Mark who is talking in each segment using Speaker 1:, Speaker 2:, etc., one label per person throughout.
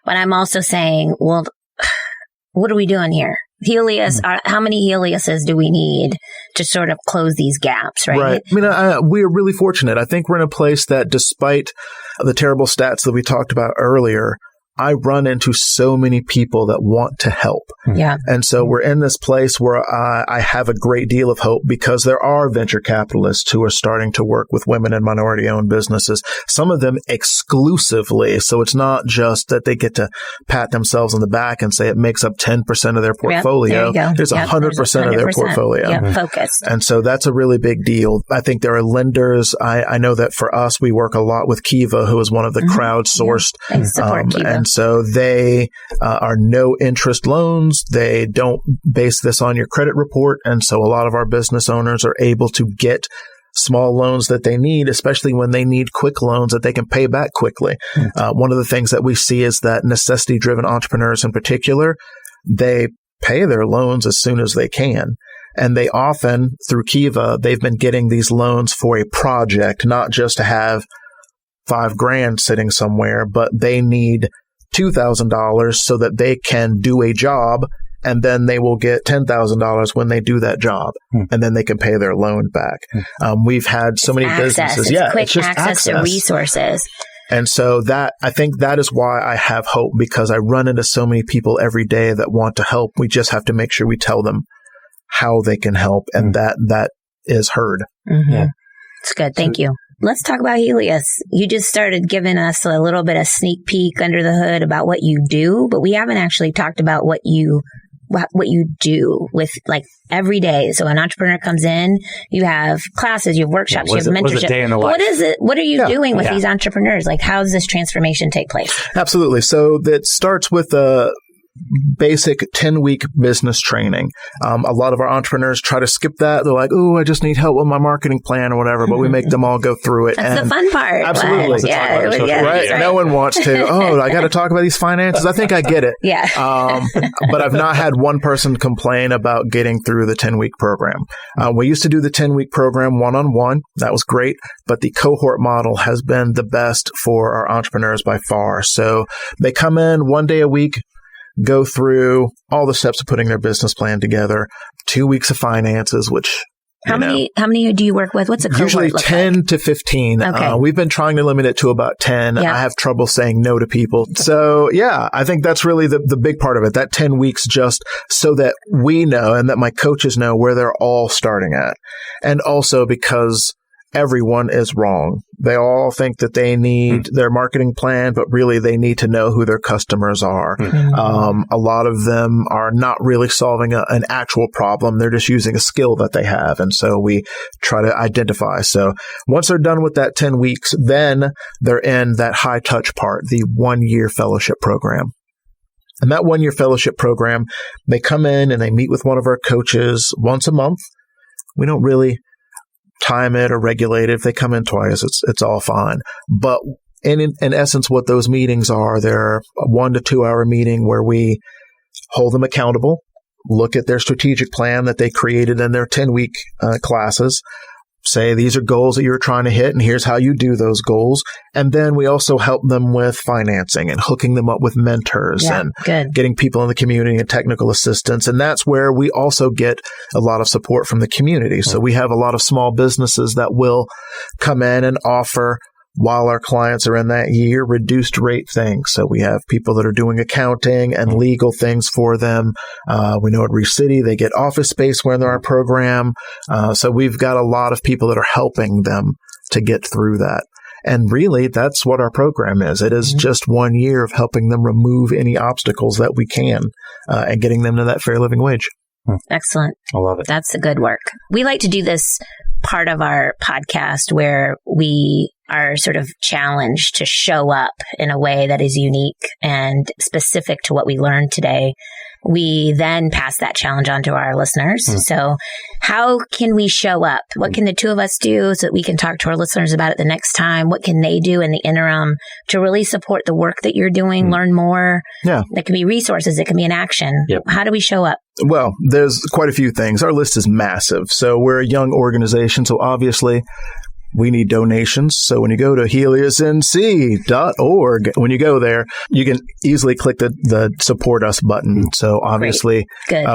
Speaker 1: But I'm also saying, well, what are we doing here? Helios, how many Helioses do we need to sort of close these gaps, right?
Speaker 2: Right. I mean, we are really fortunate. I think we're in a place that despite the terrible stats that we talked about earlier, I run into so many people that want to help.
Speaker 1: Yeah.
Speaker 2: And so we're in this place where I have a great deal of hope because there are venture capitalists who are starting to work with women and minority-owned businesses, some of them exclusively. So it's not just that they get to pat themselves on the back and say it makes up 10% of their portfolio.
Speaker 1: Yep,
Speaker 2: There's 100% of their portfolio.
Speaker 1: Yeah, focused.
Speaker 2: And so that's a really big deal. I think there are lenders. I know that for us, we work a lot with Kiva, who is one of the crowdsourced.
Speaker 1: Yeah. I support Kiva.
Speaker 2: And so they are no interest loans. They don't base this on your credit report. And so a lot of our business owners are able to get small loans that they need, especially when they need quick loans that they can pay back quickly. One of the things that we see is that necessity-driven entrepreneurs in particular, they pay their loans as soon as they can. And they often, through Kiva, they've been getting these loans for a project, not just to have $5,000 sitting somewhere, but they need $2,000 so that they can do a job, and then they will get $10,000 when they do that job, and then they can pay their loan back. We've had so many businesses.
Speaker 1: Quick
Speaker 2: it's just
Speaker 1: access to resources.
Speaker 2: And so I think that is why I have hope, because I run into so many people every day that want to help. We just have to make sure we tell them how they can help, and that is heard.
Speaker 1: Yeah. It's good. Thank you. Let's talk about Helios. You just started giving us a little bit of sneak peek under the hood about what you do, but we haven't actually talked about what you do with like every day. So an entrepreneur comes in, you have classes, you have workshops, you have mentorship.
Speaker 3: What is a day in the life?
Speaker 1: What is it? What are you doing with these entrepreneurs? Like, how does this transformation take place?
Speaker 2: Absolutely. So that starts with a basic 10-week business training. A lot of our entrepreneurs try to skip that. They're like, oh, I just need help with my marketing plan or whatever, but we make them all go through it.
Speaker 1: That's the fun part.
Speaker 2: Absolutely.
Speaker 1: Right?
Speaker 2: No one wants to, I got to talk about these finances. I think I get it.
Speaker 1: Yeah.
Speaker 2: But I've not had one person complain about getting through the 10-week program. We used to do the 10-week program one-on-one. That was great. But the cohort model has been the best for our entrepreneurs by far. So they come in one day a week, go through all the steps of putting their business plan together, 2 weeks of finances, which
Speaker 1: how many do you work with? What's a cohort
Speaker 2: usually
Speaker 1: look
Speaker 2: 10
Speaker 1: like?
Speaker 2: to 15.
Speaker 1: Okay.
Speaker 2: We've been trying to limit it to about 10.
Speaker 1: Yeah.
Speaker 2: I have trouble saying no to people. So I think that's really the big part of it. That 10 weeks just so that we know and that my coaches know where they're all starting at. And also because everyone is wrong. They all think that they need their marketing plan, but really they need to know who their customers are. A lot of them are not really solving an actual problem. They're just using a skill that they have. And so we try to identify. So once they're done with that 10 weeks, then they're in that high touch part, the 1-year fellowship program. And that 1-year fellowship program, they come in and they meet with one of our coaches once a month. We don't really time it or regulate it. If they come in twice, it's all fine. But in essence, what those meetings are, they're a 1 to 2 hour meeting where we hold them accountable, look at their strategic plan that they created in their 10-week classes, say these are goals that you're trying to hit and here's how you do those goals. And then we also help them with financing and hooking them up with mentors and getting people in the community and technical assistance. And that's where we also get a lot of support from the community. So we have a lot of small businesses that will come in and offer, while our clients are in that year, reduced rate things. So we have people that are doing accounting and legal things for them. We know at Reef City, they get office space when they're in our program. So we've got a lot of people that are helping them to get through that. And really, that's what our program is. It is just 1 year of helping them remove any obstacles that we can and getting them to that fair living wage.
Speaker 1: Excellent.
Speaker 3: I love it.
Speaker 1: That's the good work. We like to do this part of our podcast where we are sort of challenged to show up in a way that is unique and specific to what we learned today. We then pass that challenge on to our listeners. So how can we show up? What can the two of us do so that we can talk to our listeners about it the next time? What can they do in the interim to really support the work that you're doing, learn more? Yeah. That can be resources. It can be an action. How do we show up?
Speaker 2: Well, there's quite a few things. Our list is massive. So we're a young organization. So obviously we need donations. So when you go to heliosnc.org, when you go there, you can easily click the support us button. So obviously,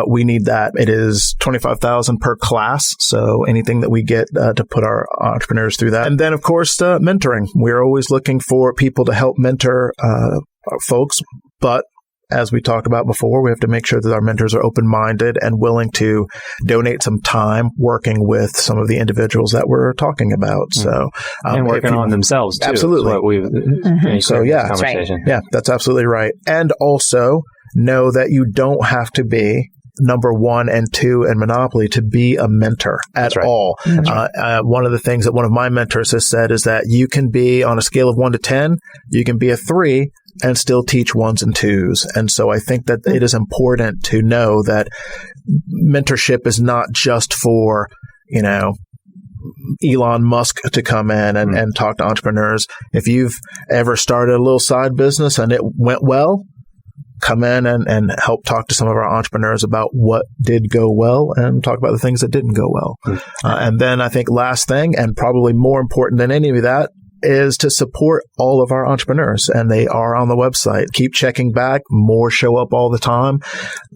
Speaker 2: we need that. It is $25,000 per class. So anything that we get to put our entrepreneurs through that. And then, of course, mentoring. We're always looking for people to help mentor folks. But as we talked about before, we have to make sure that our mentors are open-minded and willing to donate some time working with some of the individuals that we're talking about. So,
Speaker 3: and working on themselves too.
Speaker 2: Absolutely.
Speaker 3: So that's right.
Speaker 2: Yeah, that's absolutely right. And also know that you don't have to be number 1 and 2 in Monopoly to be a mentor at all. One of the things that one of my mentors has said is that you can be on a scale of 1 to 10, you can be a 3 and still teach 1s and 2s. And so I think that it is important to know that mentorship is not just for, Elon Musk to come in and talk to entrepreneurs. If you've ever started a little side business and it went well, come in and help talk to some of our entrepreneurs about what did go well and talk about the things that didn't go well. And then I think last thing, and probably more important than any of that, is to support all of our entrepreneurs. And they are on the website. Keep checking back. More show up all the time.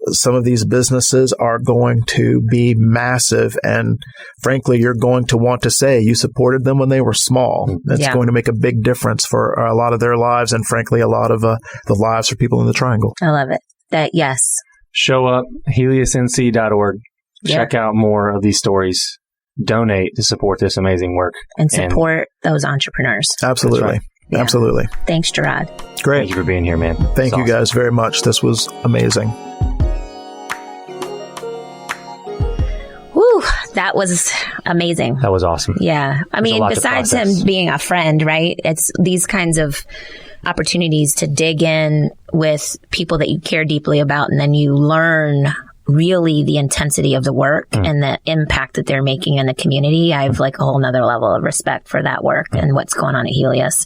Speaker 2: Some of these businesses are going to be massive. And frankly, you're going to want to say you supported them when they were small. That's going to make a big difference for a lot of their lives. And frankly, a lot of the lives for people in the Triangle.
Speaker 1: I love it. Yes.
Speaker 3: Show up, heliosnc.org. Check out more of these stories. Donate to support this amazing work.
Speaker 1: And support those entrepreneurs.
Speaker 2: Absolutely. Right. Yeah. Absolutely.
Speaker 1: Thanks, Gerard.
Speaker 2: Great.
Speaker 3: Thank you for being here, man.
Speaker 2: Thank you guys very much. This was amazing.
Speaker 1: Woo, that was amazing.
Speaker 3: That was awesome.
Speaker 1: Yeah. I mean, besides him being a friend, right? It's these kinds of opportunities to dig in with people that you care deeply about, and then you learn really the intensity of the work and the impact that they're making in the community. I have like a whole nother level of respect for that work and what's going on at Helios.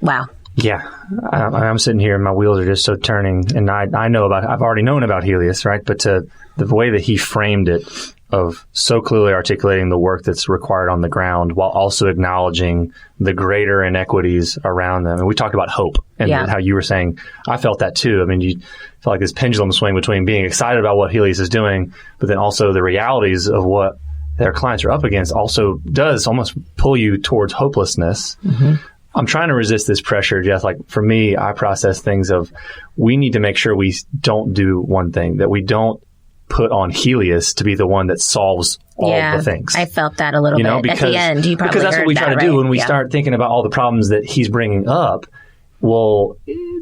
Speaker 1: Wow.
Speaker 3: Yeah. I'm sitting here and my wheels are just so turning, and I've already known about Helios, right? But the way that he framed it, of so clearly articulating the work that's required on the ground while also acknowledging the greater inequities around them. And we talked about hope and how you were saying, I felt that too. I mean, you felt like this pendulum swing between being excited about what Helios is doing, but then also the realities of what their clients are up against also does almost pull you towards hopelessness. I'm trying to resist this pressure, Jeff. Like for me, I process things of, we need to make sure we don't do one thing, that we don't put on Helios to be the one that solves all the things.
Speaker 1: I felt that a little bit because, at the end. You probably
Speaker 3: because that's what we try to do when we start thinking about all the problems that he's bringing up. Well,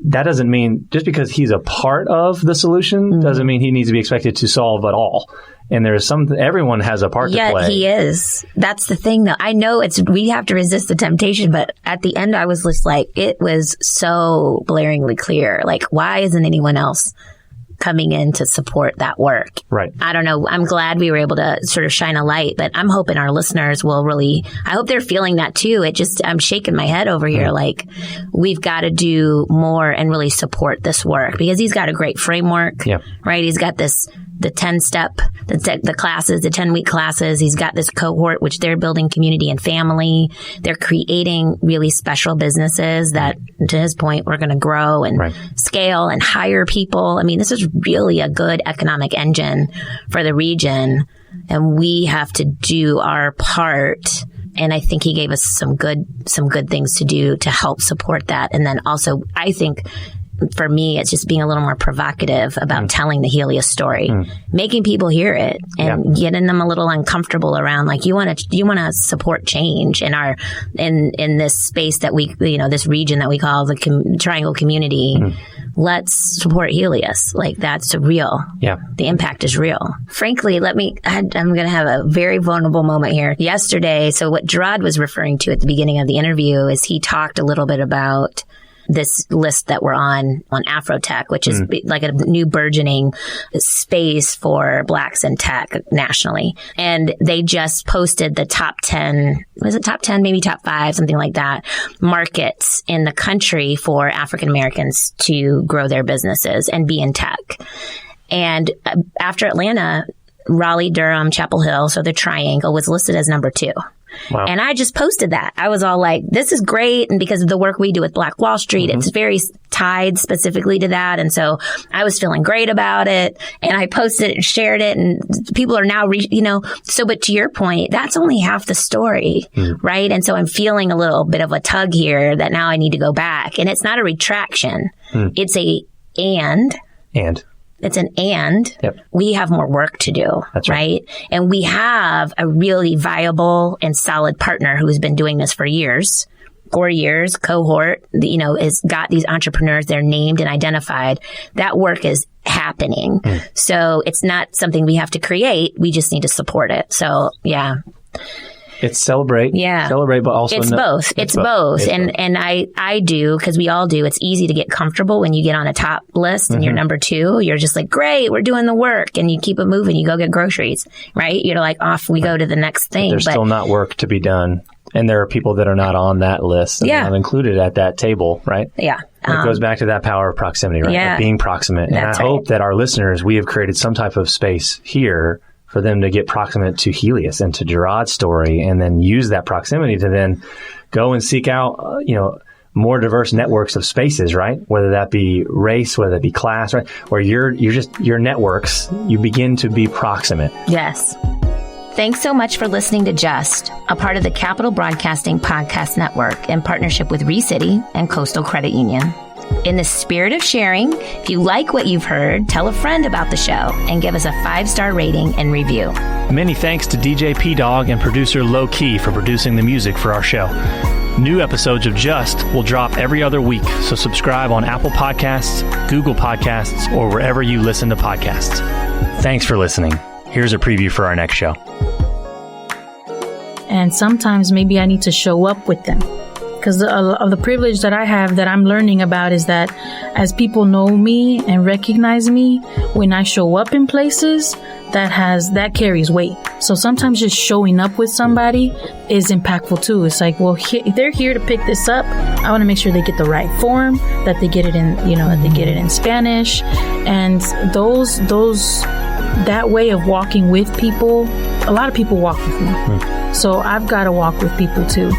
Speaker 3: that doesn't mean just because he's a part of the solution doesn't mean he needs to be expected to solve it all. And there's everyone has a part to play.
Speaker 1: Yeah, he is. That's the thing though. I know we have to resist the temptation, but at the end I was just like, it was so blaringly clear. Like, why isn't anyone else coming in to support that work?
Speaker 3: Right.
Speaker 1: I don't know. I'm glad we were able to sort of shine a light, but I'm hoping our listeners will really, I hope they're feeling that too. I'm shaking my head over here. Like, we've got to do more and really support this work, because he's got a great framework, right? He's got the 10-step, the classes, the 10-week classes. He's got this cohort, which they're building community and family. They're creating really special businesses that, to his point, we're going to grow and scale and hire people. I mean, this is really a good economic engine for the region, and we have to do our part. And I think he gave us some good things to do to help support that. And then also, I think, for me, it's just being a little more provocative about telling the Helios story, making people hear it and getting them a little uncomfortable around, like, you want to support change in in this space that we, this region that we call the Triangle community. Let's support Helios. Like, that's real. Yeah. The impact is real. Frankly, I'm going to have a very vulnerable moment here. Yesterday, so what Gerard was referring to at the beginning of the interview is he talked a little bit about this list that we're on Afrotech, which is like a new burgeoning space for Blacks in tech nationally. And they just posted the top 10, was it top 10, maybe top 5, something like that, markets in the country for African Americans to grow their businesses and be in tech. And after Atlanta, Raleigh, Durham, Chapel Hill, so the Triangle was listed as number 2.
Speaker 3: Wow.
Speaker 1: And I just posted that. I was all like, this is great. And because of the work we do with Black Wall Street, it's very tied specifically to that. And so I was feeling great about it. And I posted it and shared it. And people are now, but to your point, that's only half the story, right? And so I'm feeling a little bit of a tug here that now I need to go back. And it's not a retraction. It's and. It's an and.
Speaker 3: Yep.
Speaker 1: We have more work to do,
Speaker 3: That's
Speaker 1: right? And we have a really viable and solid partner who's been doing this for years, 4 years, cohort, has got these entrepreneurs, they're named and identified. That work is happening. So it's not something we have to create. We just need to support it. So, yeah.
Speaker 3: It's celebrate.
Speaker 1: Yeah.
Speaker 3: Celebrate, but also
Speaker 1: it's both. It's both. And I do, because we all do. It's easy to get comfortable when you get on a top list and you're number 2. You're just like, great, we're doing the work. And you keep it moving. You go get groceries, right? You're like, off we go to the next thing.
Speaker 3: There's still not work to be done. And there are people that are not on that list and not included at that table, right?
Speaker 1: Yeah.
Speaker 3: It goes back to that power of proximity, right?
Speaker 1: Yeah.
Speaker 3: Of being proximate. And I hope that our listeners, we have created some type of space here for them to get proximate to Helios and to Gerard's story, and then use that proximity to then go and seek out, more diverse networks of spaces, right? Whether that be race, whether that be class, right? Where your networks, you begin to be proximate.
Speaker 1: Yes. Thanks so much for listening to Just, a part of the Capital Broadcasting Podcast Network in partnership with ReCity and Coastal Credit Union. In the spirit of sharing, if you like what you've heard, tell a friend about the show and give us a 5-star rating and review.
Speaker 4: Many thanks to DJ P-Dog and producer Low Key for producing the music for our show. New episodes of Just will drop every other week, so subscribe on Apple Podcasts, Google Podcasts, or wherever you listen to podcasts. Thanks for listening. Here's a preview for our next show.
Speaker 5: And sometimes maybe I need to show up with them. Because of the privilege that I have that I'm learning about is that as people know me and recognize me, when I show up in places, that carries weight. So sometimes just showing up with somebody is impactful too. It's like, well, they're here to pick this up. I want to make sure they get the right form, that they get it in, that they get it in Spanish. And that way of walking with people, a lot of people walk with me. So I've got to walk with people too.